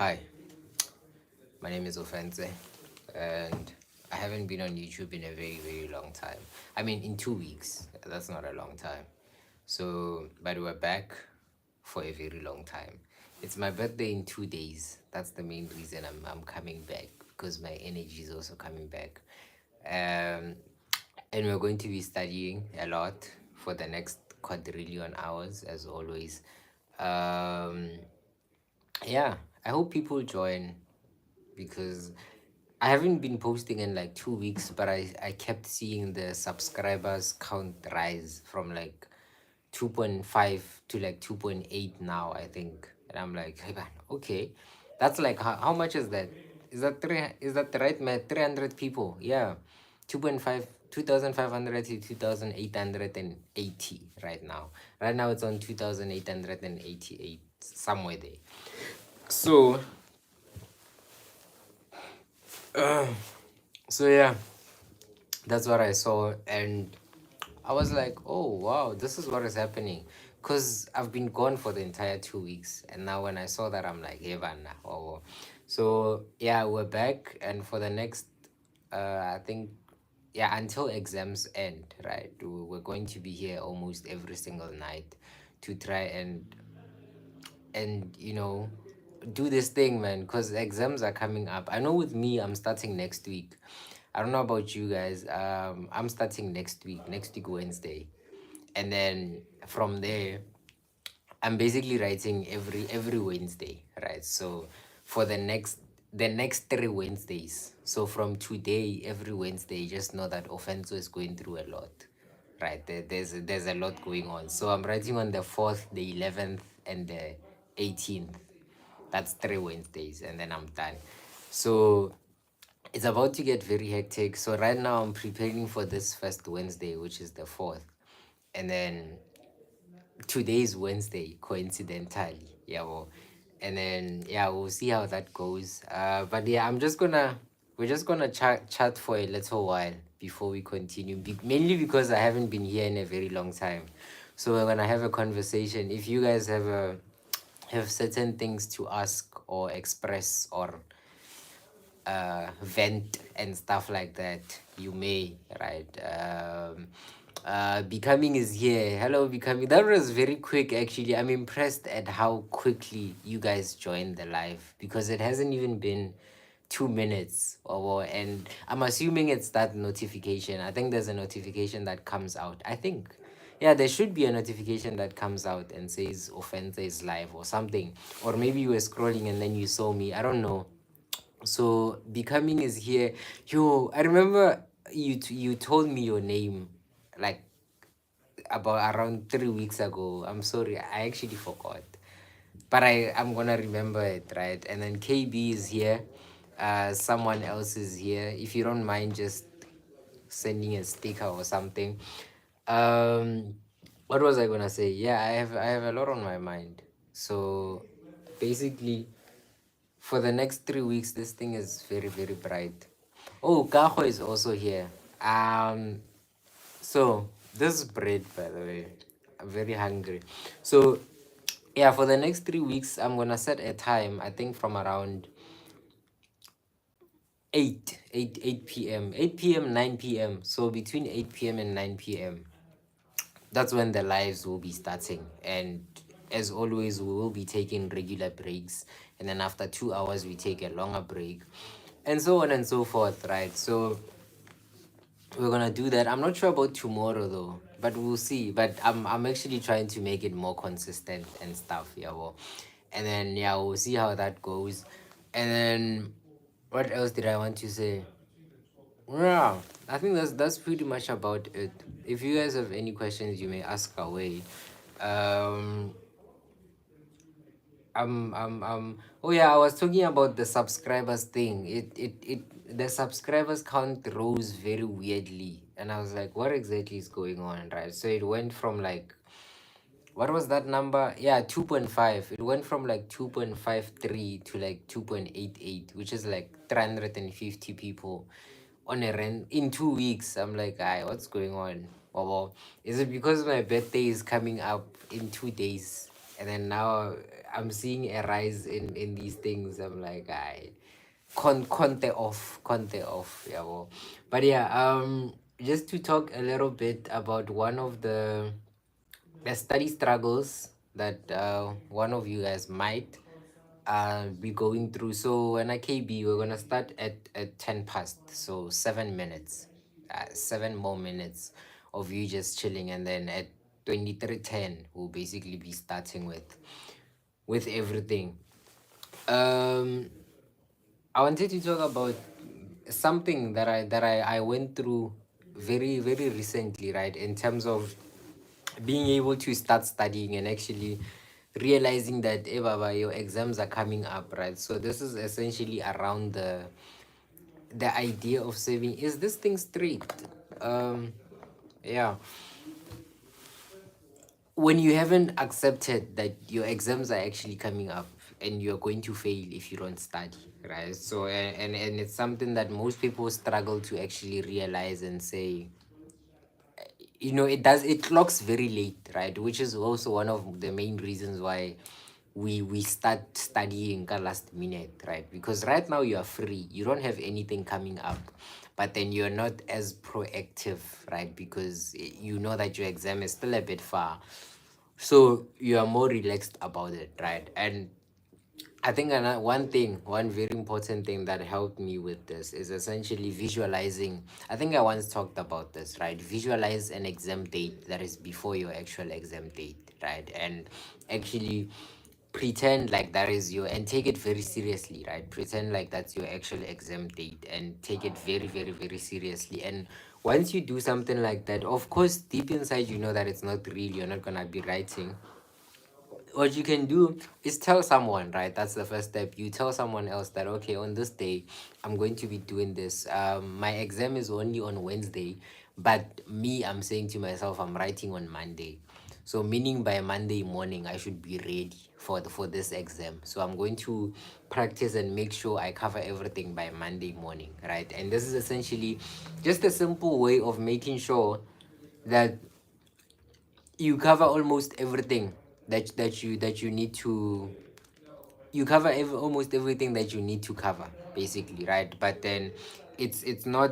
Hi, my name is Ofentse, and I haven't been on YouTube in a very, very long time. I mean, in 2 weeks. That's not a long time. So, but we're back for a very long time. It's my birthday in 2 days. That's the main reason I'm coming back because my energy is also coming back. Um, and we're going to be studying a lot for the next quadrillion hours, as always. Um, yeah, I hope people join because I haven't been posting in like 2 weeks, but I kept seeing the subscribers count rise from like 2.5 to like 2.8 now, I think. And I'm like, hey man, okay. That's like how much is that? Is that the right math? 300 people. Yeah. 2.5 2,500 to 2,880 right now. Right now it's on 2,888 somewhere there. So so yeah, that's what I saw, and I was like, oh wow, this is what is happening. Because I've been gone for the entire 2 weeks, and now when I saw that, I'm like, hey, Vanna. Oh. So yeah, we're back, and for the next, I think, yeah, until exams end, right? We're going to be here almost every single night to try and do this thing, man, because exams are coming up. I know with me, I'm starting next week. I don't know about you guys. I'm starting next week Wednesday, and then from there, I'm basically writing every Wednesday, right? So for the next 3 Wednesdays. So from today, every Wednesday, just know that Offenso is going through a lot, right? There's a lot going on. So I'm writing on the 4th, the 11th, and the 18th. That's 3 Wednesdays, and then I'm done. So it's about to get very hectic. So right now I'm preparing for this first Wednesday, which is the 4th. And then today's Wednesday, coincidentally. Yeah, well. And then yeah, we'll see how that goes. But yeah, we're just gonna chat for a little while before we continue. Mainly because I haven't been here in a very long time. So we're gonna have a conversation. If you guys have certain things to ask or express or vent and stuff like that, you may, right? Becoming is here. Hello, Becoming. That was very quick, actually. I'm impressed at how quickly you guys joined the live because it hasn't even been 2 minutes and I'm assuming it's that notification. I think there's a notification that comes out. I think. Yeah, there should be a notification that comes out and says Offense is live or something. Or maybe you were scrolling and then you saw me. I don't know. So becoming is here. Yo, I remember you told me your name like about around 3 weeks ago. I'm sorry, I actually forgot. But I'm gonna remember it, right? And then KB is here. Someone else is here. If you don't mind just sending a sticker or something. Um what was I gonna say? Yeah, I have a lot on my mind. So basically for the next 3 weeks, this thing is very, very bright. Oh, Kaho is also here. So this is bread, by the way. I'm very hungry. So yeah, for the next 3 weeks, I'm gonna set a time. I think from around 8 p.m. 8 p.m. 9 p.m. So between 8 p.m. and 9 p.m. That's when the lives will be starting. And as always, we will be taking regular breaks. And then after 2 hours, we take a longer break. And so on and so forth, right? So we're gonna do that. I'm not sure about tomorrow though, but we'll see. But I'm actually trying to make it more consistent and stuff, yeah, well. And then yeah, we'll see how that goes. And then what else did I want to say? Yeah, I think that's pretty much about it. If you guys have any questions, you may ask away. Um, oh yeah, I was talking about the subscribers thing. The subscribers count rose very weirdly, and I was like, what exactly is going on, right? So it went from like, what was that number? Yeah, 2.5. It went from like 2.53 to like 2.88, which is like 350 people on a rent in 2 weeks. I'm like, "Aye, what's going on? Well, is it because my birthday is coming up in 2 days and then now I'm seeing a rise in these things. I'm like, I conte off, yeah. Well. But yeah, just to talk a little bit about one of the study struggles that one of you guys might be going through. So when I KB, we're gonna start at 10 past, so 7 minutes, 7 more minutes of you just chilling, and then at 23:10 we'll basically be starting with everything. Um, I wanted to talk about something that I went through very recently, right? In terms of being able to start studying and actually realizing that baba, your exams are coming up, right? So this is essentially around the idea of saving. Is this thing straight? Um yeah. When you haven't accepted that your exams are actually coming up and you're going to fail if you don't study, right? So and it's something that most people struggle to actually realize and say, it clocks very late, right? Which is also one of the main reasons why we start studying ka last minute, right? Because right now you are free, you don't have anything coming up, but then you're not as proactive, right? Because you know that your exam is still a bit far, so you are more relaxed about it, right? And I think one very important thing that helped me with this is essentially visualizing. I think I once talked about this, right? Visualize an exam date that is before your actual exam date, right? And actually pretend like that is your, and take it very seriously, right? Pretend like that's your actual exam date and take it very seriously. And once you do something like that, of course, deep inside, you know that it's not real. You're not gonna be writing. What you can do is tell someone, right? That's the first step. You tell someone else that, okay, on this day I'm going to be doing this. My exam is only on Wednesday, but me, I'm saying to myself, I'm writing on Monday. So meaning by Monday morning I should be ready for this exam. So I'm going to practice and make sure I cover everything by Monday morning, right? And this is essentially just a simple way of making sure that you cover almost everything that you need to, you cover almost everything that you need to cover, basically, right? But then it's not,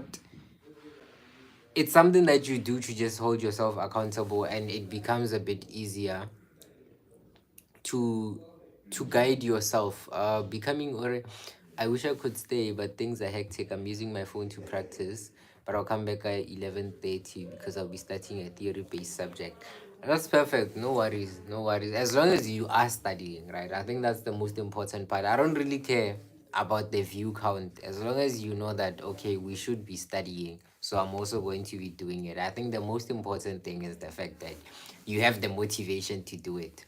it's something that you do to just hold yourself accountable, and it becomes a bit easier to guide yourself, becoming, or I wish I could stay, but things are hectic. I'm using my phone to practice, but I'll come back at 11:30 because I'll be starting a theory based subject. That's perfect. No worries, no worries, as long as you are studying, right? I think that's the most important part. I don't really care about the view count, as long as you know that, okay, we should be studying, so I'm also going to be doing it. I think the most important thing is the fact that you have the motivation to do it,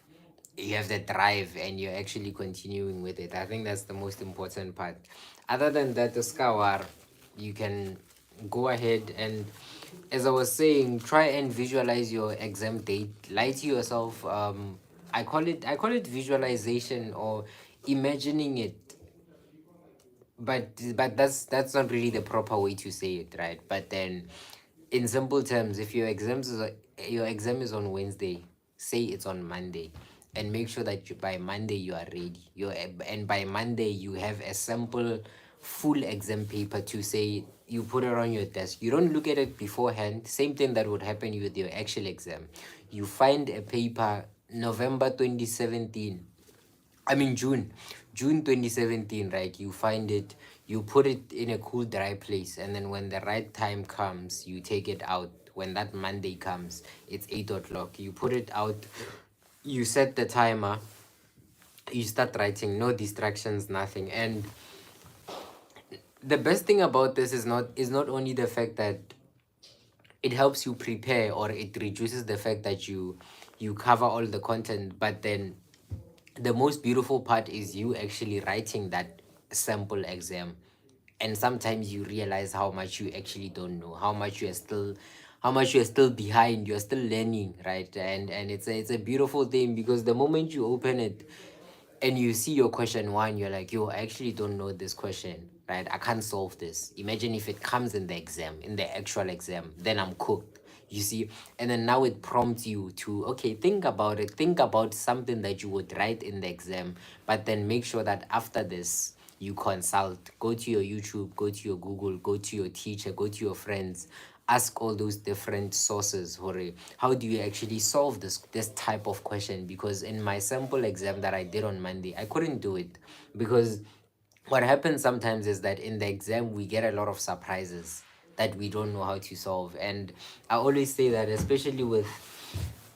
you have the drive, and you're actually continuing with it. I think that's the most important part. Other than that, the skawar, you can go ahead and, as I was saying, try and visualize your exam date. Lie to yourself. I call it visualization or imagining it, but that's not really the proper way to say it, right? But then, in simple terms, if your exam is on Wednesday, say it's on Monday, and make sure that by Monday you are ready. And by Monday you have a sample full exam paper to say, you put it on your desk. You don't look at it beforehand. Same thing that would happen with your actual exam. You find a paper November 2017, I mean June 2017, right? You find it, you put it in a cool, dry place, and then when the right time comes, you take it out. When that Monday comes, it's 8 o'clock. You put it out, you set the timer, you start writing, no distractions, nothing. And the best thing about this is not only the fact that it helps you prepare, or it reduces the fact that you cover all the content, but then the most beautiful part is you actually writing that sample exam, and sometimes you realize how much you actually don't know, how much you're still behind, you're still learning, right? And it's a beautiful thing, because the moment you open it and you see your question one, you're like, yo, I actually don't know this question, right? I can't solve this. Imagine if it comes in the exam, in the actual exam, then I'm cooked. You see, and then now it prompts you to, okay, think about it, think about something that you would write in the exam, but then make sure that after this you consult, go to your YouTube, go to your Google, go to your teacher, go to your friends, ask all those different sources. Hore, how do you actually solve this type of question? Because in my sample exam that I did on Monday, I couldn't do it, because what happens sometimes is that in the exam we get a lot of surprises that we don't know how to solve. And I always say that, especially with,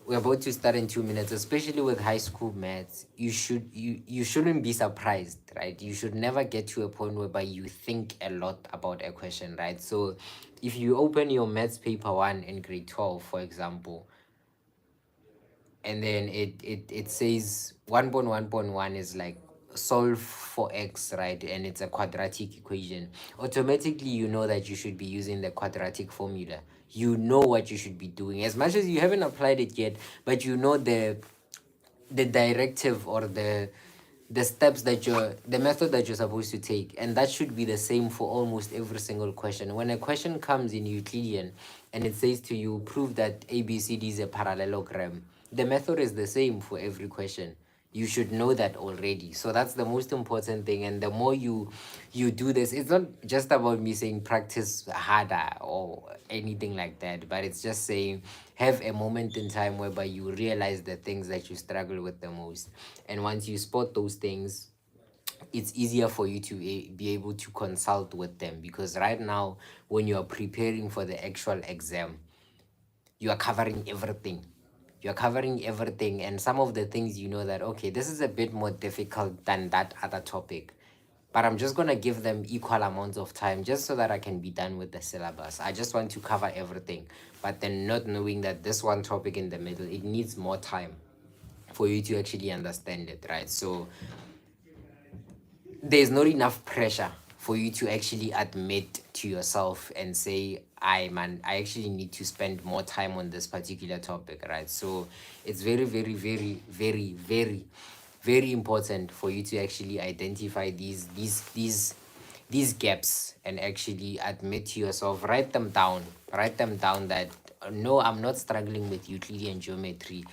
we're about to start in 2 minutes, especially with high school maths, you shouldn't be surprised, right? You should never get to a point whereby you think a lot about a question, right? So if you open your maths paper 1 in grade 12, for example, and then it says 1.1.1 is like solve for x, right? And it's a quadratic equation. Automatically you know that you should be using the quadratic formula. You know what you should be doing, as much as you haven't applied it yet, but you know the directive, or the steps that the method that you're supposed to take. And that should be the same for almost every single question. When a question comes in Euclidean and it says to you, prove that ABCD is a parallelogram, the method is the same for every question. You should know that already. So that's the most important thing. And the more you do this, it's not just about me saying practice harder or anything like that, but it's just saying have a moment in time whereby you realize the things that you struggle with the most. And once you spot those things, it's easier for you to be able to consult with them. Because right now, when you are preparing for the actual exam, you are covering everything. You're covering everything, and some of the things, you know that, okay, this is a bit more difficult than that other topic, but I'm just gonna give them equal amounts of time just so that I can be done with the syllabus. I just want to cover everything, but then not knowing that this one topic in the middle, it needs more time for you to actually understand it, right? So there's not enough pressure for you to actually admit to yourself and say, I actually need to spend more time on this particular topic, right? So it's very, very, very, very, very, very important for you to actually identify these gaps and actually admit to yourself, write them down that, no, I'm not struggling with Euclidean geometry,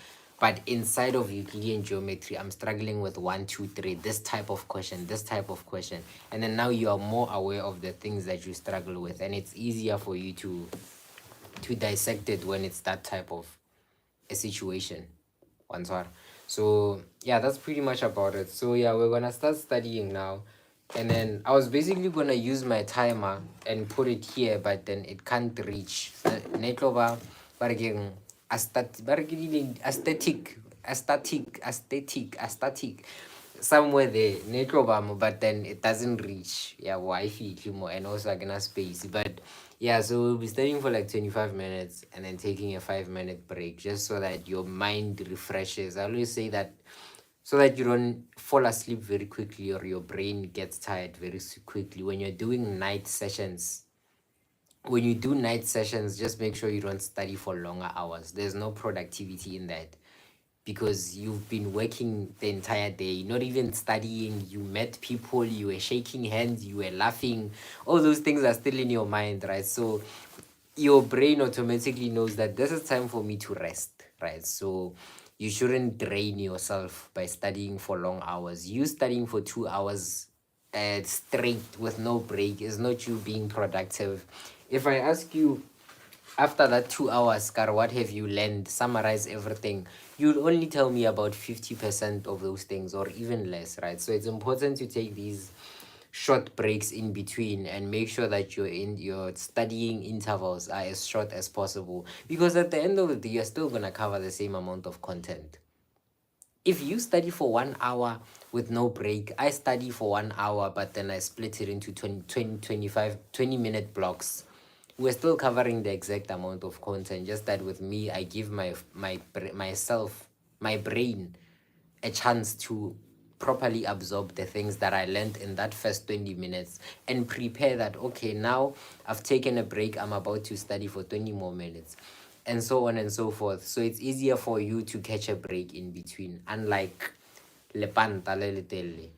but inside of Euclidean geometry, I'm struggling with 1, 2, 3, this type of question, this type of question. And then now you are more aware of the things that you struggle with, and it's easier for you to dissect it when it's that type of a situation. Answer. So yeah, that's pretty much about it. So yeah, we're gonna start studying now. And then I was basically gonna use my timer and put it here, but then it can't reach. Netloba bargeng aesthetic somewhere there, Netlobam, but then it doesn't reach. Yeah, Wi-Fi and also like enough space. But yeah, so we'll be studying for like 25 minutes and then taking a 5 minute break just so that your mind refreshes. I always say that so that you don't fall asleep very quickly or your brain gets tired very quickly when you're doing night sessions. When you do night sessions, just make sure you don't study for longer hours. There's no productivity in that, because you've been working the entire day, not even studying. You met people, you were shaking hands, you were laughing. All those things are still in your mind, right? So your brain automatically knows that this is time for me to rest, right? So you shouldn't drain yourself by studying for long hours. You studying for 2 hours straight with no break is not you being productive. If I ask you after that 2 hours, Kar, what have you learned? Summarize everything. You'll only tell me about 50% of those things or even less, right? So it's important to take these short breaks in between and make sure that your studying intervals are as short as possible, because at the end of the day you're still going to cover the same amount of content. If you study for 1 hour with no break, I study for 1 hour, but then I split it into 20 minute blocks. We're still covering the exact amount of content, just that with me, I give my brain, a chance to properly absorb the things that I learned in that first 20 minutes and prepare that, okay, now I've taken a break, I'm about to study for 20 more minutes, and so on and so forth. So it's easier for you to catch a break in between, unlike lepanta le letele.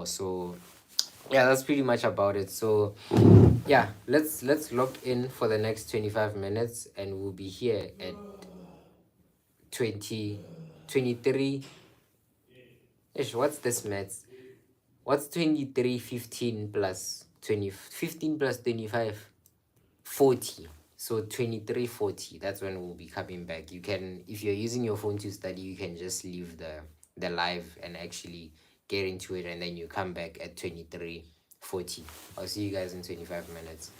So yeah, that's pretty much about it. So yeah, let's lock in for the next 25 minutes, and we'll be here at 20 23. Ish, what's this maths? What's 23 15 plus 20, 15 plus 25? 40. So 23:40, that's when we'll be coming back. You can, if you're using your phone to study, you can just leave the live and actually get into it, and then you come back at 23:40. I'll see you guys in 25 minutes.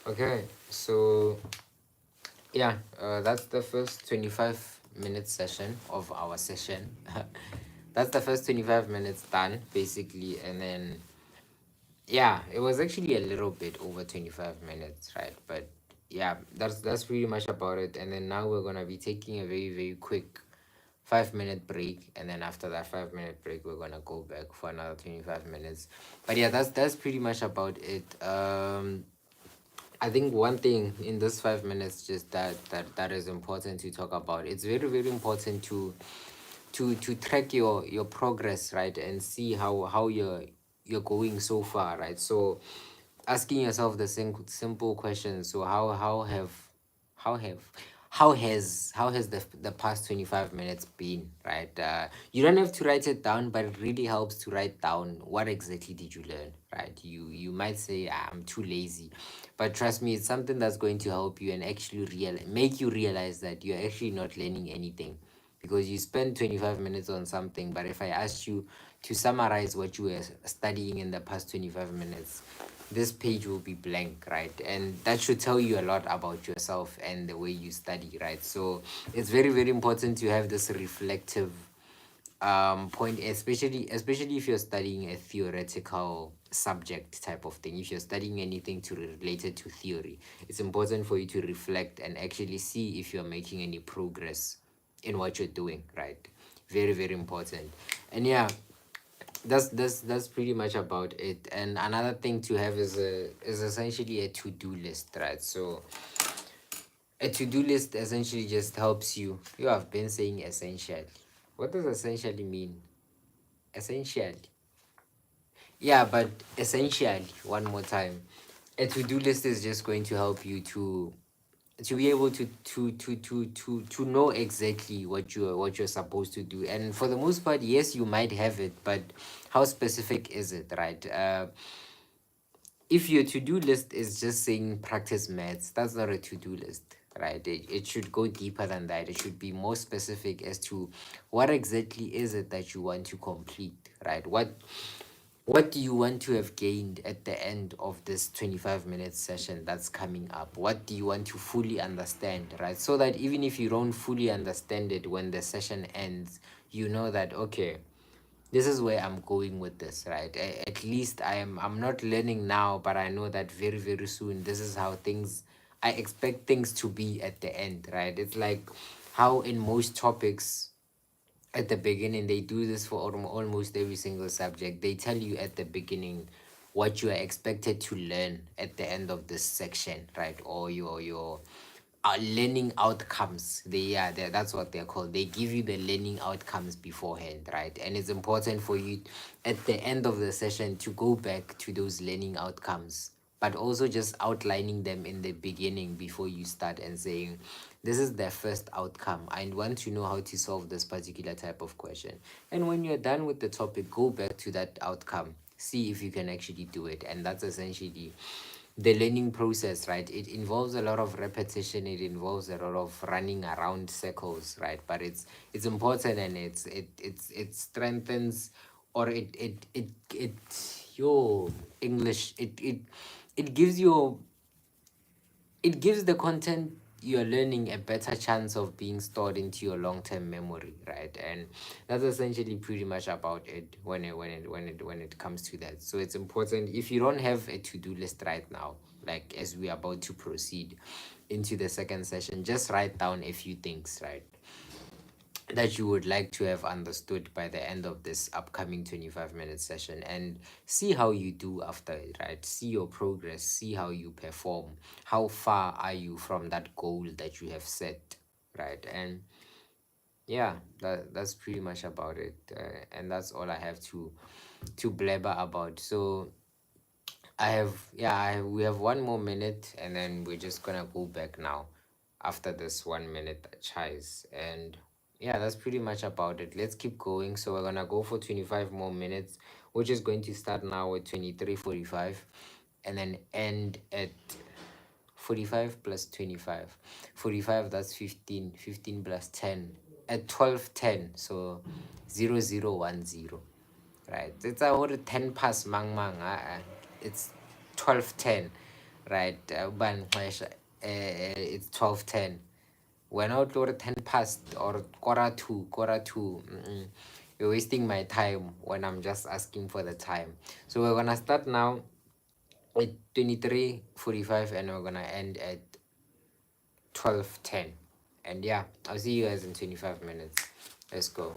Okay, so yeah, that's the first 25-minute session of our session. That's the first 25 minutes done, basically. And then, yeah, it was actually a little bit over 25 minutes, right? But yeah, that's pretty much about it. And then now we're gonna be taking a very, very quick 5-minute break, and then after that 5-minute break we're gonna go back for another 25 minutes. But yeah, that's pretty much about it. I think one thing in this 5 minutes, just that is important to talk about. It's very, very important to track your progress, right, and see how you're going so far, right? So asking yourself the simple questions. So how have how has the past 25 minutes been, right? You don't have to write it down, but it really helps to write down what exactly did you learn, right? You might say, "Ah, I'm too lazy," but trust me, it's something that's going to help you and actually make you realize that you're actually not learning anything, because you spend 25 minutes on something. But if I asked you to summarize what you were studying in the past 25 minutes, this page will be blank, right? And that should tell you a lot about yourself and the way you study, right? So it's very, very important to have this reflective point, especially if you're studying a theoretical subject type of thing. If you're studying anything related to theory, it's important for you to reflect and actually see if you're making any progress in what you're doing, right? Very, very important. And yeah, that's pretty much about it. And another thing to have is essentially a to-do list, right? So a to-do list essentially just helps you. You have been saying essential. What does essentially mean? Essentially. Yeah, but essentially, one more time. A to-do list is just going to help you to be able to know exactly what you're supposed to do. And for the most part, yes, you might have it, but how specific is it, right? If your to-do list is just saying practice maths, that's not a to-do list, right? It should go deeper than that. It should be more specific as to what exactly is it that you want to complete, right? What do you want to have gained at the end of this 25-minute session that's coming up? What do you want to fully understand, right? So that even if you don't fully understand it when the session ends, you know that, okay, this is where I'm going with this, right? At least I'm not learning now, but I know that very, very soon this is how things I expect things to be at the end, right? It's like how in most topics at the beginning, they do this for almost every single subject. They tell you at the beginning what you are expected to learn at the end of this section, right? Or your learning outcomes. That's what they're called. They give you the learning outcomes beforehand, right? And it's important for you at the end of the session to go back to those learning outcomes, but also just outlining them in the beginning before you start and saying, this is the first outcome. I want to know how to solve this particular type of question. And when you're done with the topic, go back to that outcome, see if you can actually do it. And that's essentially the learning process, right? It involves a lot of repetition, it involves a lot of running around circles, right? But it's important, and it strengthens, or it your English, it gives you, it gives the content you're learning a better chance of being stored into your long-term memory, right? And that's essentially pretty much about it when it comes to that. So it's important, if you don't have a to-do list right now, like as we are about to proceed into the second session, just write down a few things, right, that you would like to have understood by the end of this upcoming 25-minute session, and see how you do after it, right? See your progress, see how you perform, how far are you from that goal that you have set, right? And yeah, that's pretty much about it. And that's all I have to blabber about. So we have 1 more minute, and then we're just gonna go back now after this 1 minute chase. And yeah, that's pretty much about it. Let's keep going. So we're gonna go for 25 more minutes, which is going to start now at 23:45, and then end at 45 plus 25. 45, that's 15. 15 plus 10 at 12:10. So 0010. Right. It's a whole 10 past mang mang. It's 12:10. right? It's 12:10. When I would 10 past or quarter two. You're wasting my time when I'm just asking for the time. So we're gonna start now at 23:45 and we're gonna end at 12:10. And yeah, I'll see you guys in 25 minutes. Let's go.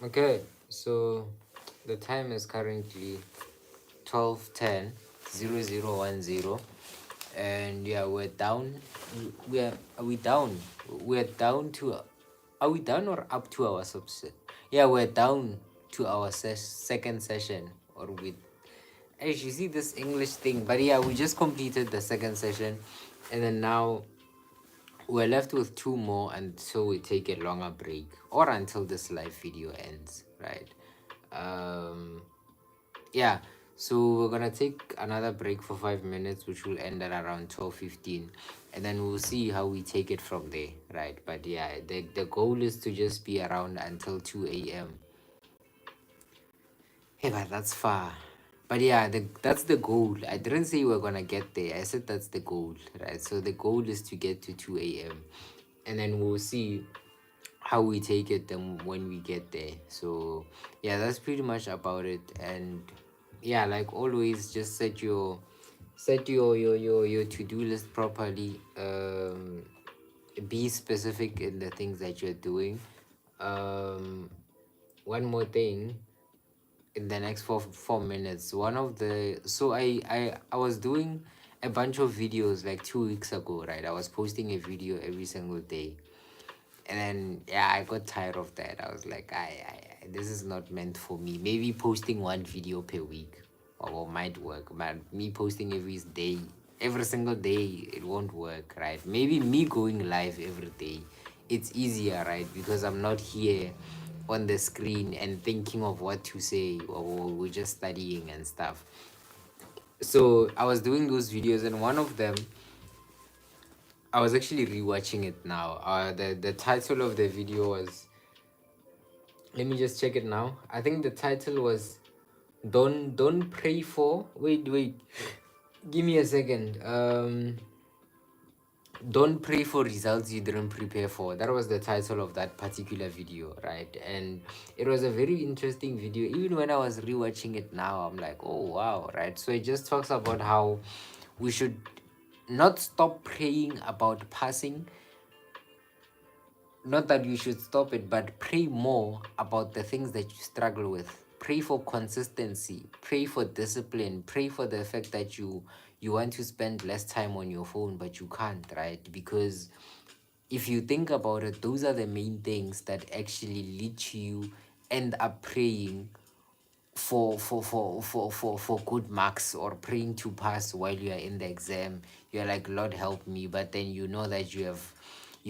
Okay, so the time is currently 12:10 0010, and yeah, we're down. We are we down? We're down to. Are we down or up to our subset? Yeah, we're down to our second session, or with. Hey, you see this English thing, but yeah, we just completed the second session, and then now we're left with two more until we take a longer break, or until this live video ends, right? Um, yeah. So we're gonna take another break for 5 minutes, which will end at around 12:15, and then we'll see how we take it from there, right? But yeah, the goal is to just be around until 2 a.m. Hey, but that's far. But yeah, that's the goal. I didn't say we're gonna get there. I said that's the goal, right? So the goal is to get to 2 a.m. and then we'll see how we take it then when we get there. So yeah, that's pretty much about it. And yeah, like always, just set your to-do list properly. Be specific in the things that you're doing. One more thing, in the next 4 minutes, one of the so I was doing a bunch of videos like 2 weeks ago, right? I was posting a video every single day, and then yeah, I got tired of that. I was like, this is not meant for me. Maybe posting one video per week or might work, but me posting every single day, it won't work, right? Maybe me going live every day, it's easier, right? Because I'm not here on the screen and thinking of what to say, or we're just studying and stuff. So I was doing those videos, and one of them, I was actually rewatching it now. The title of the video was, let me just check it now. I think the title was don't pray for, wait, give me a second. Don't pray for results you didn't prepare for. That was the title of that particular video, right? And it was a very interesting video. Even when I was rewatching it now, I'm like, oh wow, right? So it just talks about how we should not stop praying about passing. Not that you should stop it, but pray more about the things that you struggle with. Pray for consistency, pray for discipline, pray for the fact that you want to spend less time on your phone, but you can't, right? Because if you think about it, those are the main things that actually lead to you end up praying for good marks, or praying to pass while you are in the exam. You're like, Lord help me, but then you know that you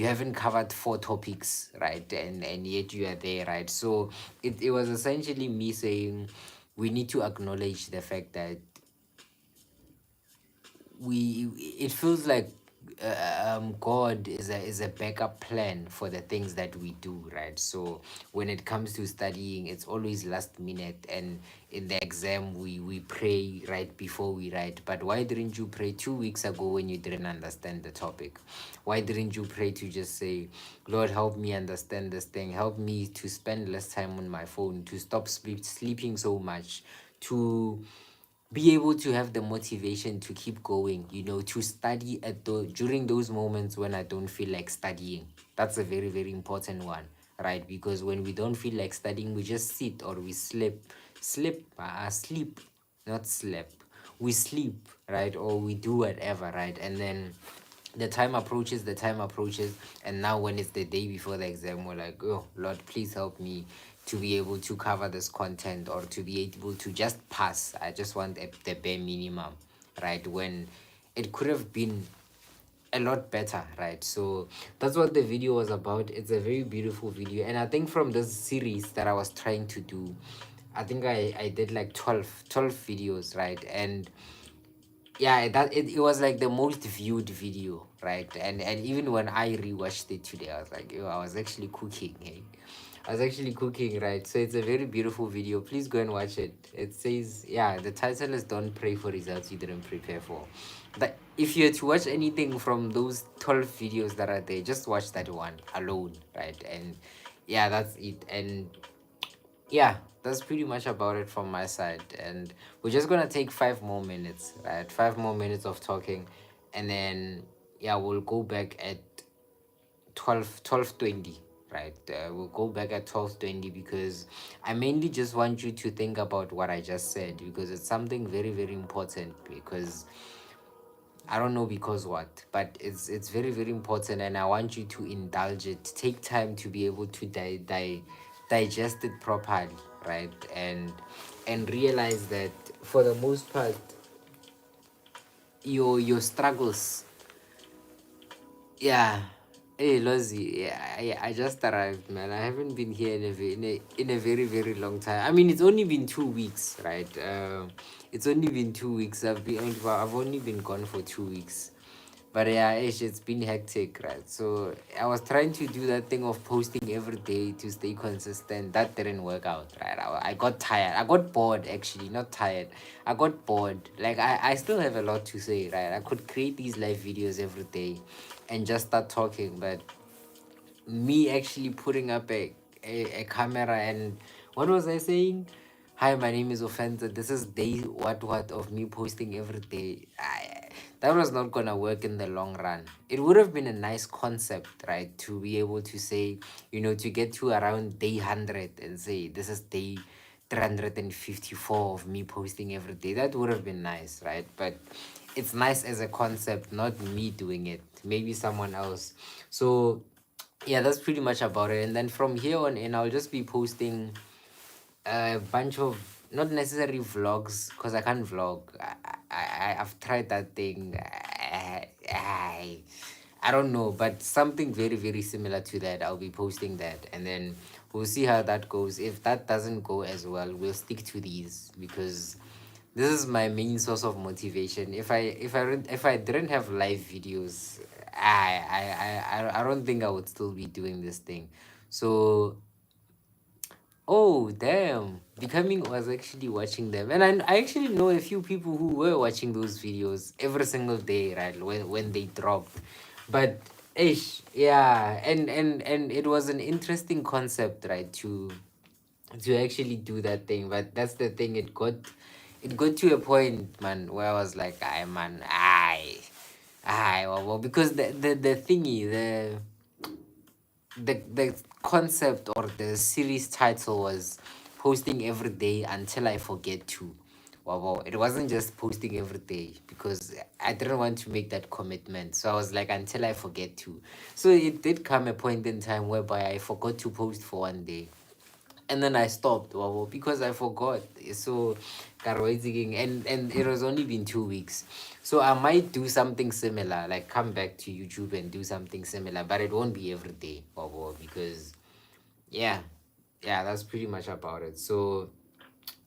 haven't covered four topics, right? And yet you are there, right? So it was essentially me saying we need to acknowledge the fact that we it feels like God is a backup plan for the things that we do, right? So when it comes to studying, it's always last minute, and in the exam we pray right before we write. But why didn't you pray 2 weeks ago when you didn't understand the topic? Why didn't you pray to just say, Lord help me understand this thing, help me to spend less time on my phone, to stop sleeping so much, to be able to have the motivation to keep going, to study during those moments when I don't feel like studying. That's a very, very important one, right? Because when we don't feel like studying, we just sit or we sleep, not sleep. We sleep, right? Or we do whatever, right? And then the time approaches, and now when it's the day before the exam, we're like, oh Lord, please help me to be able to cover this content, or to be able to just pass. I just want the bare minimum, right? When it could have been a lot better, right? So that's what the video was about. It's a very beautiful video, and I think from this series that I was trying to do, I think I did like 12 videos, right? And yeah, it was like the most viewed video, right? And even when I rewatched it today, I was like, yo, I was actually cooking, hey. I was actually cooking, right? So it's a very beautiful video. Please go and watch it. It says, yeah, the title is Don't Pray for Results You Didn't Prepare For. But if you had to watch anything from those 12 videos that are there, just watch that one alone, right? And yeah, that's it. And yeah, that's pretty much about it from my side. And we're just gonna take 5 more minutes, right? 5 more minutes of talking, and then yeah, we'll go back at 12:20, right? We'll go back at 12:20 because I mainly just want you to think about what I just said, because it's something very, very important. Because I don't know because what, but it's very, very important, and I want you to indulge it. Take time to be able to digest it properly, right? And realize that for the most part, your struggles. Yeah. Hey, Lozi. Yeah, I just arrived, man. I haven't been here in a very, very long time. I mean, it's only been 2 weeks, right? It's only been 2 weeks. I've only been gone for 2 weeks. But yeah, it's been hectic, right? So I was trying to do that thing of posting every day to stay consistent. That didn't work out, right? I got tired. I got bored, actually, not tired. I got bored. Like, I still have a lot to say, right? I could create these live videos every day and just start talking, but me actually putting up a camera and what was I saying? Hi, my name is Ofentse. This is day what of me posting every day. That was not gonna work in the long run. It would have been a nice concept, right? To be able to say, to get to around day 100 and say, this is day 354 of me posting every day. That would have been nice, right? But it's nice as a concept, not me doing it. Maybe someone else. So yeah, that's pretty much about it. And then from here on in, I'll just be posting a bunch of not necessarily vlogs because I can't vlog. I've tried that thing. I don't know, but something very, very similar to that. I'll be posting that, and then we'll see how that goes. If that doesn't go as well, we'll stick to these because this is my main source of motivation. If I didn't have live videos, I don't think I would still be doing this thing. So oh damn, becoming was actually watching them, and I actually know a few people who were watching those videos every single day, right? When they dropped, but ish, yeah, and it was an interesting concept, right? To actually do that thing, but that's the thing. It got to a point, man, where I was like, I man, well, because the thingy, the concept or the series title was posting every day until I forget to. Well, it wasn't just posting every day because I didn't want to make that commitment. So I was like, until I forget to. So it did come a point in time whereby I forgot to post for one day, and then I stopped, because I forgot. So karwaizing, and it was only been 2 weeks. So I might do something similar, like come back to YouTube and do something similar, but it won't be every day, because yeah, yeah, that's pretty much about it. So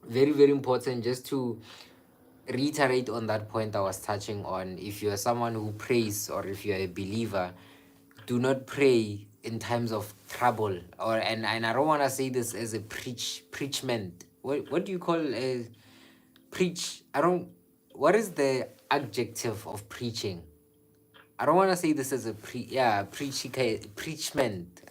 very, very important, just to reiterate on that point I was touching on. If you're someone who prays, or if you're a believer, do not pray in times of trouble. And I don't want to say this as a preachment. What do you call a preach? I don't. What is the adjective of preaching? I don't want to say this as a preachment.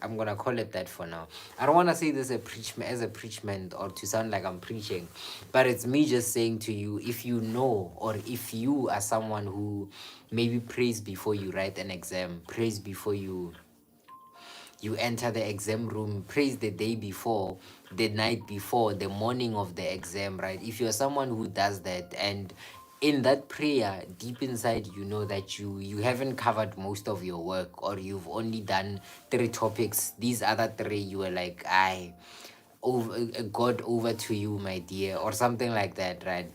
I'm gonna call it that for now. I don't want to say this as a preachment, or to sound like I'm preaching, but it's me just saying to you, if you know, or if you are someone who maybe prays before you write an exam, prays before you enter the exam room, praise the day before, the night before, the morning of the exam, right? If you're someone who does that, and in that prayer, deep inside, you know that you haven't covered most of your work, or you've only done 3 topics. These other three, you were like, over God, over to you, my dear, or something like that, right?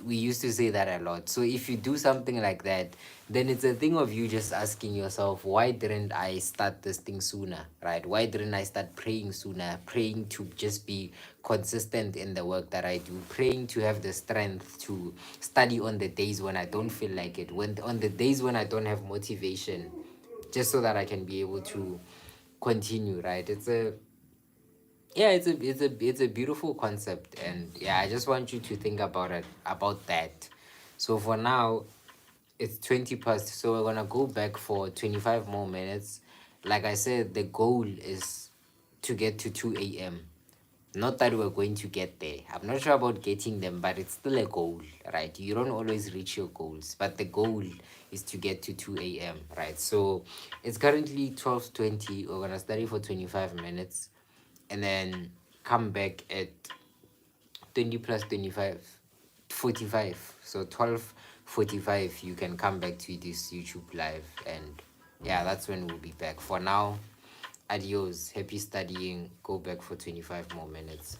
We used to say that a lot. So if you do something like that, then it's a thing of you just asking yourself, why didn't I start this thing sooner, right? Why didn't I start praying sooner? Praying to just be consistent in the work that I do, praying to have the strength to study on the days when I don't feel like it, when on the days when I don't have motivation, just so that I can be able to continue, right? It's a beautiful concept, and yeah, I just want you to think about that. So for now, it's 20 past, so we're gonna go back for 25 more minutes. Like I said, the goal is to get to 2 a.m. Not that we're going to get there. I'm not sure about getting them, but it's still a goal, right? You don't always reach your goals, but the goal is to get to 2 a.m., right? So it's currently 12:20. We're gonna study for 25 minutes and then come back at 20 plus 25, 45. So 12:45, you can come back to this YouTube live, and yeah, that's when we'll be back. For now, adios, happy studying, go back for 25 more minutes.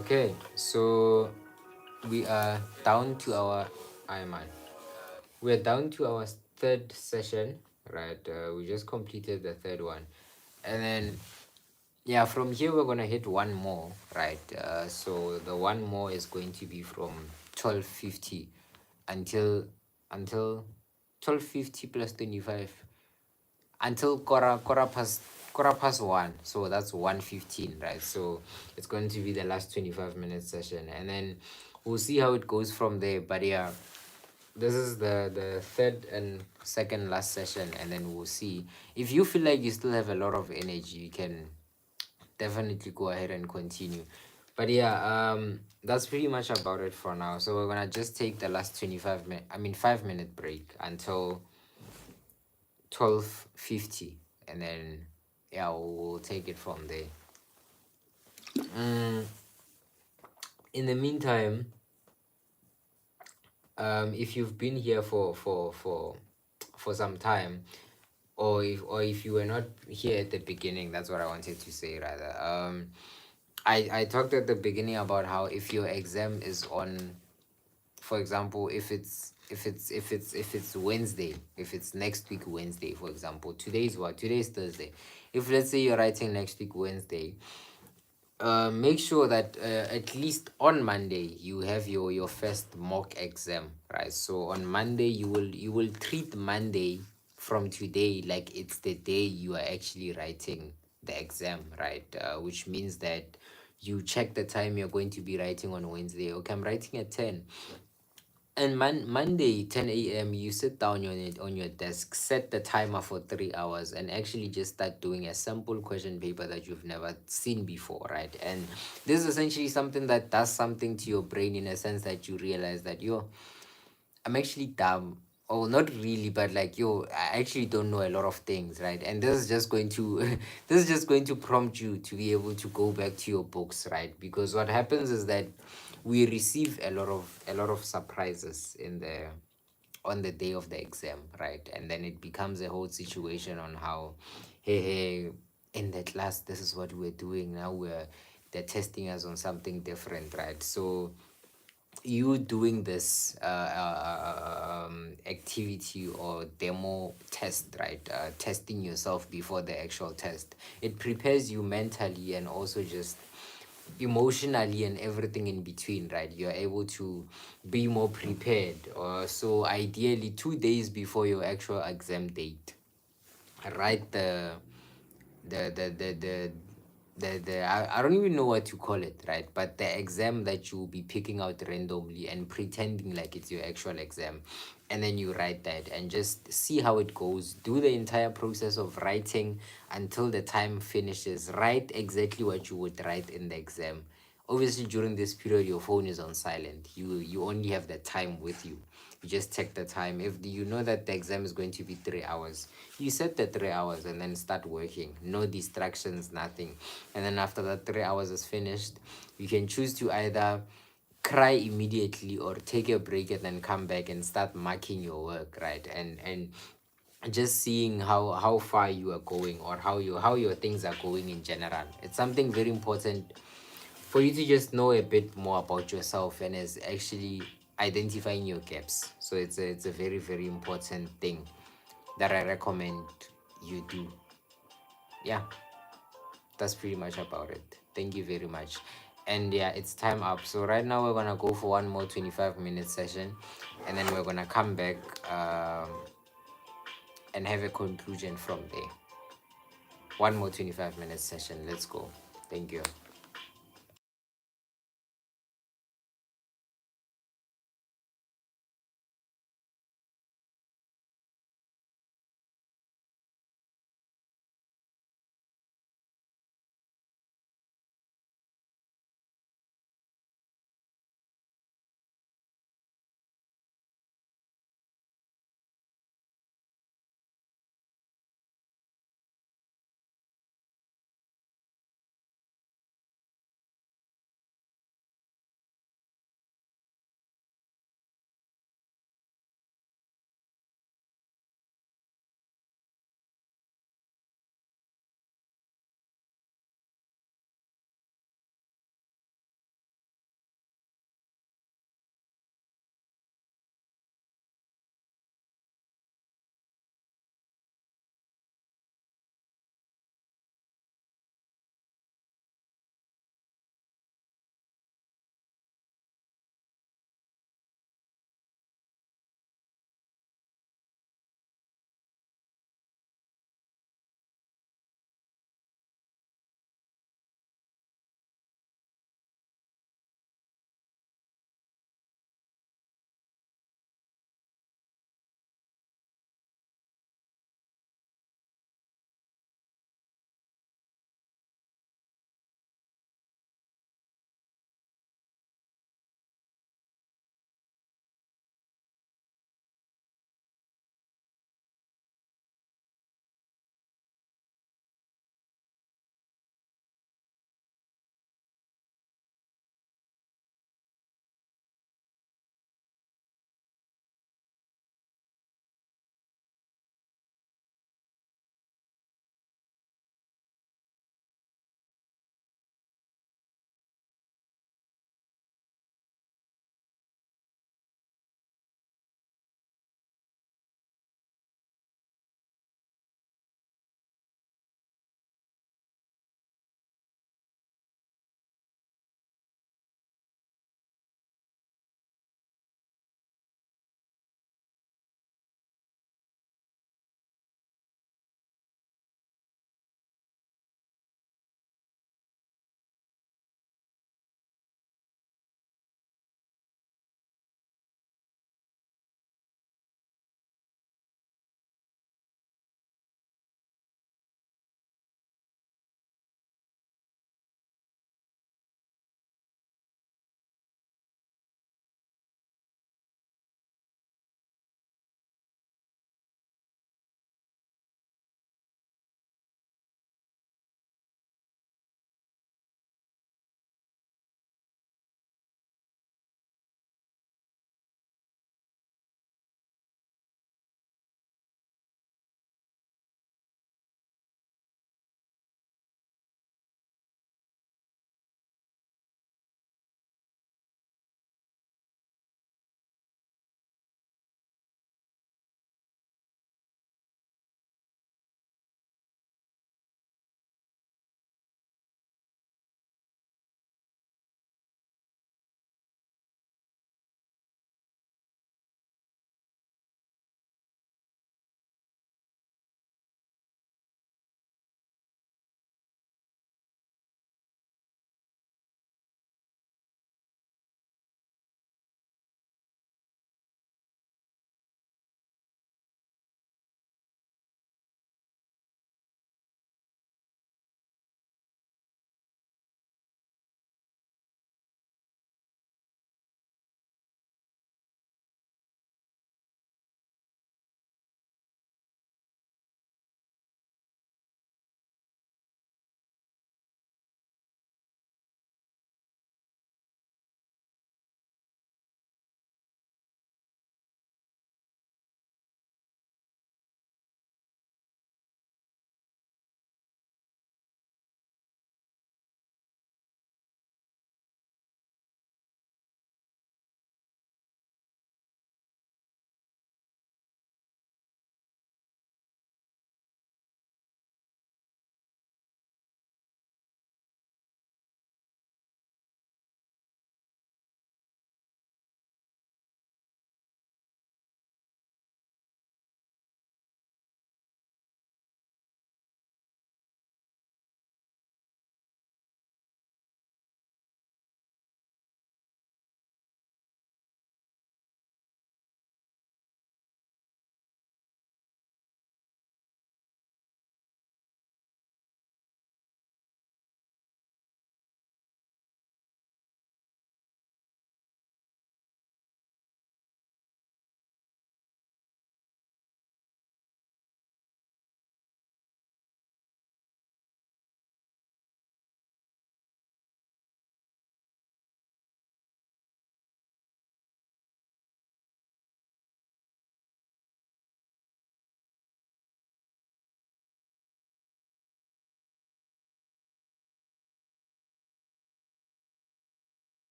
Okay, so we are down to our I man. We're down to our third session, right? We just completed the third one, and then yeah, from here we're gonna hit one more, right? So the one more is going to be from 12:50 until until 12:50 plus 25 until quarter past one. So that's 1:15, right? So it's going to be the last 25-minute session, and then we'll see how it goes from there. But yeah, this is the third and second last session, and then we'll see. If you feel like you still have a lot of energy, you can definitely go ahead and continue. But yeah, that's pretty much about it for now. So we're gonna just take the last 5-minute break until 12:50, and then yeah, we'll take it from there. mm, in the meantime, if you've been here for some time, or if you were not here at the beginning, that's what I wanted to say rather. I talked at the beginning about how if your exam is on, for example, if it's Wednesday, if it's next week Wednesday, for example, today's Thursday. If let's say you're writing next week Wednesday, make sure that at least on Monday you have your first mock exam, right? So on Monday you will treat Monday from today like it's the day you are actually writing the exam, right? Which means that you check the time you're going to be writing on Wednesday. Okay, I'm writing at 10, and Monday, 10 a.m., you sit down on your desk, set the timer for 3 hours, and actually just start doing a simple question paper that you've never seen before, right? And this is essentially something that does something to your brain, in a sense that you realize that, I'm actually dumb. Oh, not really, but like, I actually don't know a lot of things, right? And this is just going to this is just going to prompt you to be able to go back to your books, right? Because what happens is that we receive a lot of surprises on the day of the exam, right? And then it becomes a whole situation on how, hey, in the class, this is what we're doing now. They're testing us on something different, right? So you doing this activity or demo test, right? Testing yourself before the actual test, it prepares you mentally and also just emotionally and everything in between, right? You're able to be more prepared. So ideally 2 days before your actual exam date, write I don't even know what to call it, right? But the exam that you'll be picking out randomly and pretending like it's your actual exam. And then you write that and just see how it goes. Do the entire process of writing until the time finishes. Write exactly what you would write in the exam. Obviously, during this period, your phone is on silent. You only have the time with you. You just check the time. If you know that the exam is going to be 3 hours, you set the 3 hours and then start working. No distractions, nothing. And then after that 3 hours is finished, you can choose to either cry immediately or take a break and then come back and start marking your work, right? And just seeing how far you are going, or how your things are going in general. It's something very important for you to just know a bit more about yourself, and is actually identifying your gaps. So it's a very, very important thing that I recommend you do. Yeah, that's pretty much about it. Thank you very much. And yeah, it's time up. So right now we're gonna go for one more 25-minute session, and then we're gonna come back and have a conclusion from there. One more 25-minute session. Let's go. Thank you.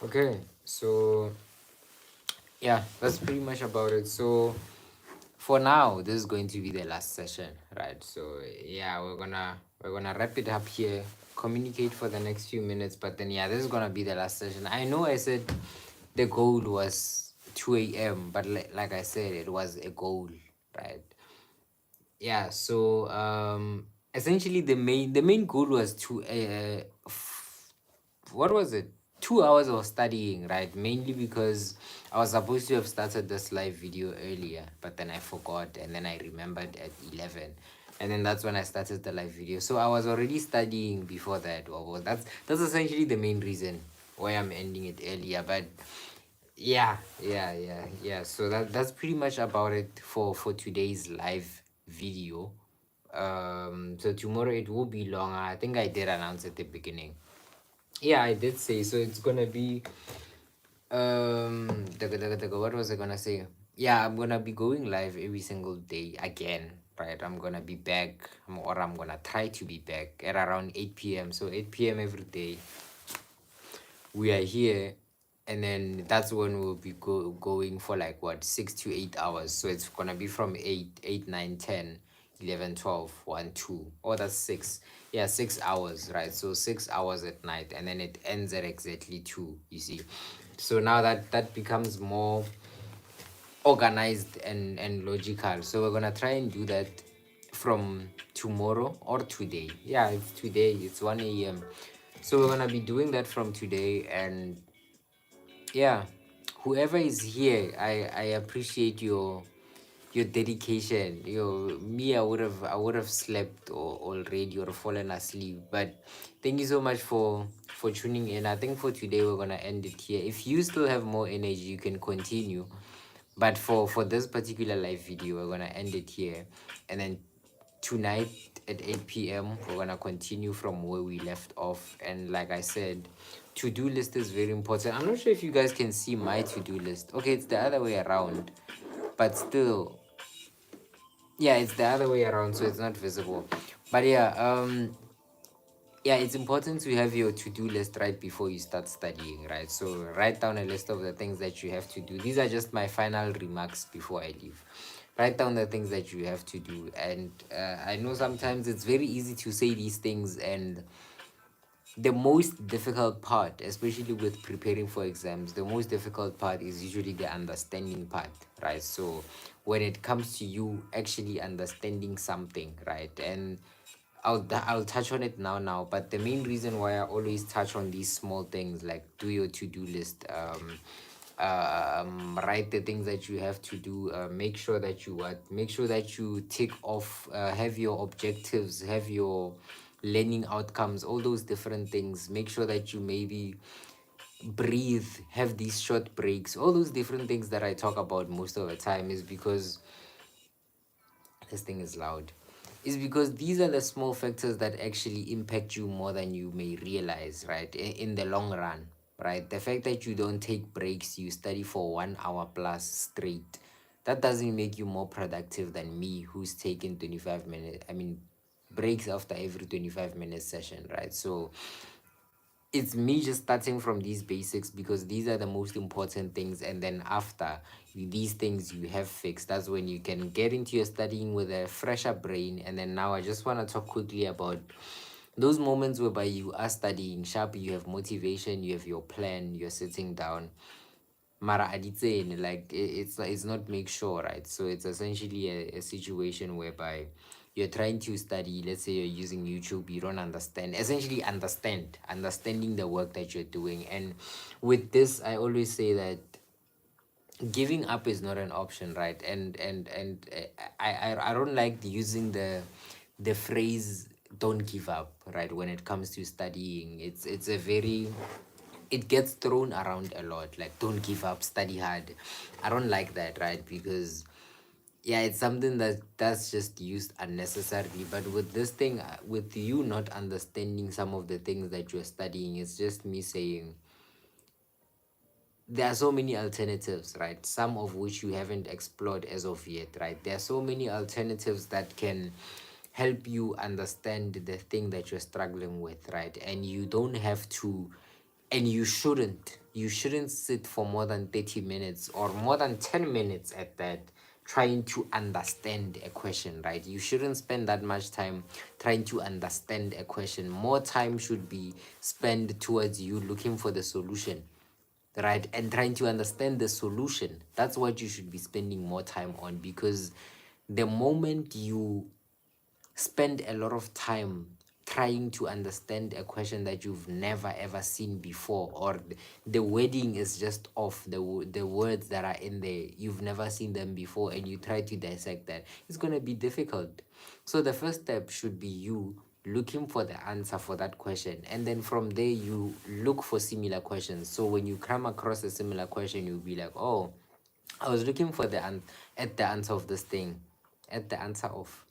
Okay, so yeah, that's pretty much about it. So for now, this is going to be the last session, right? So yeah, we're gonna wrap it up here, communicate for the next few minutes, but then yeah, this is gonna be the last session. I know I said the goal was 2 a.m., but like I said, it was a goal, right? Yeah, so essentially the main goal was to what was it? 2 hours of studying, right? Mainly because I was supposed to have started this live video earlier, but then I forgot, and then I remembered at 11, and then that's when I started the live video. So I was already studying before that. Or that's essentially the main reason why I'm ending it earlier. But yeah. So that's pretty much about it for today's live video. So tomorrow it will be longer. I think I did announce at the beginning. Yeah, I did say so. It's gonna be what was I gonna say? Yeah, I'm gonna be going live every single day again. Right, I'm gonna be back, or I'm gonna try to be back at around 8 p.m. So 8 p.m. every day we are here, and then that's when we'll be going for like what, 6 to 8 hours. So it's gonna be from 8, 9, 10, 11, 12, 1, 2. Oh, that's 6. Yeah, 6 hours, right? So 6 hours at night, and then it ends at exactly 2, you see. So now that becomes more organized and logical. So we're gonna try and do that from tomorrow or today. Yeah, it's today. It's 1 a.m. So we're gonna be doing that from today, and yeah, whoever is here, I appreciate your dedication. Me, I would have slept or already or fallen asleep. But thank you so much for tuning in. I think for today we're gonna end it here. If you still have more energy, you can continue. But for this particular live video, we're gonna end it here, and then tonight at 8 p.m. we're gonna continue from where we left off. And like I said, to-do list is very important. I'm not sure if you guys can see my to-do list. Okay, it's the other way around, but still, yeah, it's the other way around, so it's not visible. But yeah, it's important to have your to-do list right before you start studying, right? So write down a list of the things that you have to do. These are just my final remarks before I leave. Write down the things that you have to do. And I know sometimes it's very easy to say these things, and the most difficult part, especially with preparing for exams, the most difficult part is usually the understanding part, right? So when it comes to you actually understanding something, right? And I'll touch on it now, but the main reason why I always touch on these small things, like do your to-do list, write the things that you have to do, make sure that you tick off, have your objectives, have your learning outcomes, all those different things. Make sure that you maybe breathe, have these short breaks, all those different things that I talk about most of the time, is because this thing is loud, is because these are the small factors that actually impact you more than you may realize, right? In the long run, right? The fact that you don't take breaks, you study for 1 hour plus straight, that doesn't make you more productive than me, who's taking 25 minutes, I mean, breaks after every 25 minute session, right? So it's me just starting from these basics, because these are the most important things, and then after these things you have fixed, that's when you can get into your studying with a fresher brain. And then now I just want to talk quickly about those moments whereby you are studying sharp, you have motivation, you have your plan, you're sitting down, mara aditseni, like it's not make sure, right? So it's essentially a situation whereby you're trying to study. Let's say you're using YouTube, you don't understand, essentially understanding the work that you're doing. And with this, I always say that giving up is not an option, right? And I don't like using the phrase "don't give up," right? When it comes to studying, it's a very, it gets thrown around a lot, like don't give up, study hard. I don't like that, right? Because yeah, it's something that's just used unnecessarily. But with this thing, with you not understanding some of the things that you're studying, it's just me saying there are so many alternatives, right? Some of which you haven't explored as of yet, right? There are so many alternatives that can help you understand the thing that you're struggling with, right? And you don't have to, and you shouldn't sit for more than 30 minutes or more than 10 minutes at that trying to understand a question, right? You shouldn't spend that much time trying to understand a question. More time should be spent towards you looking for the solution, right? And trying to understand the solution. That's what you should be spending more time on, because the moment you spend a lot of time trying to understand a question that you've never ever seen before, or the wording is just off, the words that are in there, you've never seen them before, and you try to dissect that, it's going to be difficult. So the first step should be you looking for the answer for that question, and then from there you look for similar questions. So when you come across a similar question, you'll be like, oh, I was looking for at the answer of this thing, at the answer of.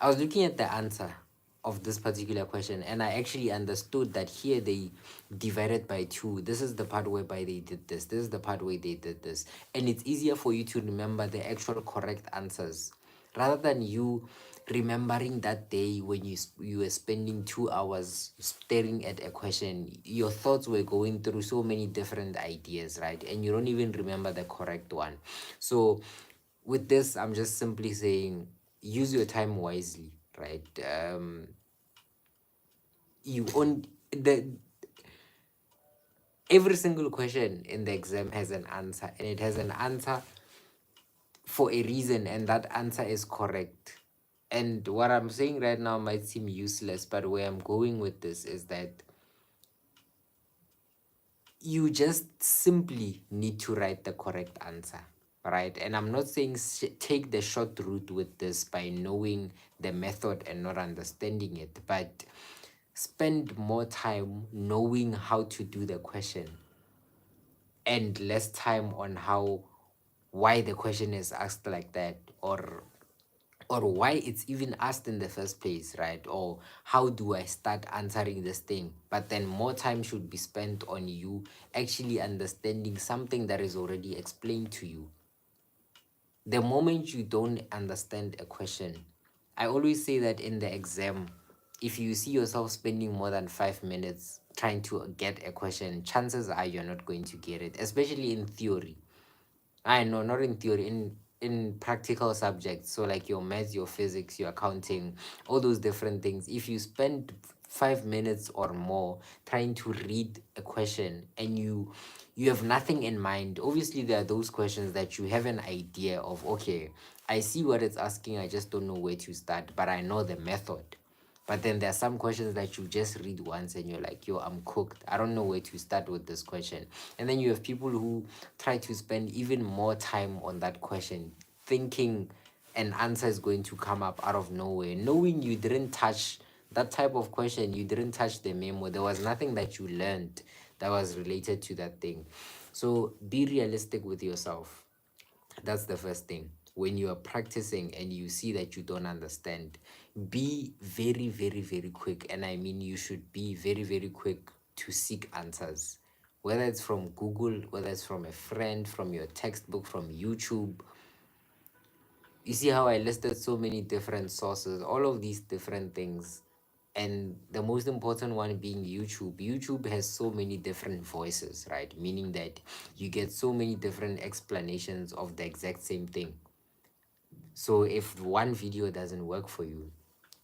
I was looking at the answer of this particular question, and I actually understood that here they divided by two. This is the part whereby they did this. This is the part where they did this, and it's easier for you to remember the actual correct answers rather than you remembering that day when you were spending 2 hours staring at a question. Your thoughts were going through so many different ideas, right? And you don't even remember the correct one. So with this, I'm just simply saying, use your time wisely, right? You on the Every single question in the exam has an answer, and it has an answer for a reason, and that answer is correct. And what I'm saying right now might seem useless, but where I'm going with this is that you just simply need to write the correct answer, right? And I'm not saying take the short route with this by knowing the method and not understanding it, but spend more time knowing how to do the question and less time on why the question is asked like that, or why it's even asked in the first place, right? Or how do I start answering this thing? But then more time should be spent on you actually understanding something that is already explained to you. The moment you don't understand a question, I always say that in the exam, if you see yourself spending more than 5 minutes trying to get a question, chances are you're not going to get it, especially in theory. I know, not in theory, in practical subjects. So like your maths, your physics, your accounting, all those different things. If you spend 5 minutes or more trying to read a question and you have nothing in mind, obviously there are those questions that you have an idea of, okay, I see what it's asking, I just don't know where to start, but I know the method. But then there are some questions that you just read once and you're like, yo, I'm cooked. I don't know where to start with this question. And then you have people who try to spend even more time on that question, thinking an answer is going to come up out of nowhere, knowing you didn't touch that type of question, you didn't touch the memo. There was nothing that you learned that was related to that thing. So be realistic with yourself. That's the first thing. When you are practicing and you see that you don't understand, be very, very, very quick. And I mean, you should be very, very quick to seek answers. Whether it's from Google, whether it's from a friend, from your textbook, from YouTube. You see how I listed so many different sources, all of these different things. And the most important one being YouTube. YouTube has so many different voices, right? Meaning that you get so many different explanations of the exact same thing. So if one video doesn't work for you,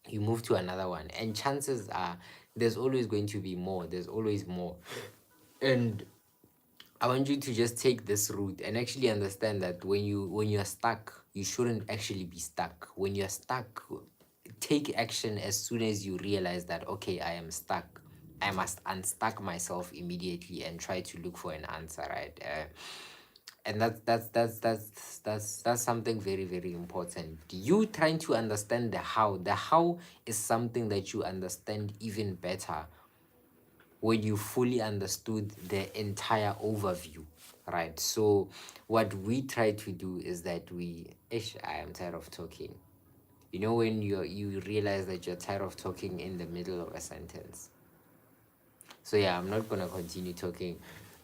you move to another one, and chances are there's always going to be more. There's always more. And I want you to just take this route and actually understand that when you're stuck, you shouldn't actually be stuck. When you're stuck, take action as soon as you realize that, okay, I am stuck. I must unstuck myself immediately and try to look for an answer, right? And that's something very, very important. You trying to understand the how is something that you understand even better when you fully understood the entire overview, right? So what we try to do is that I am tired of talking. You know, when you realize that you're tired of talking in the middle of a sentence. So yeah, I'm not gonna continue talking.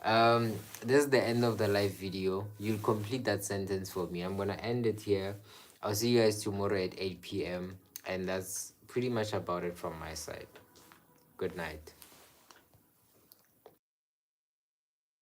This is the end of the live video. You'll complete that sentence for me. I'm gonna end it here. I'll see you guys tomorrow at 8 p.m. And that's pretty much about it from my side. Good night.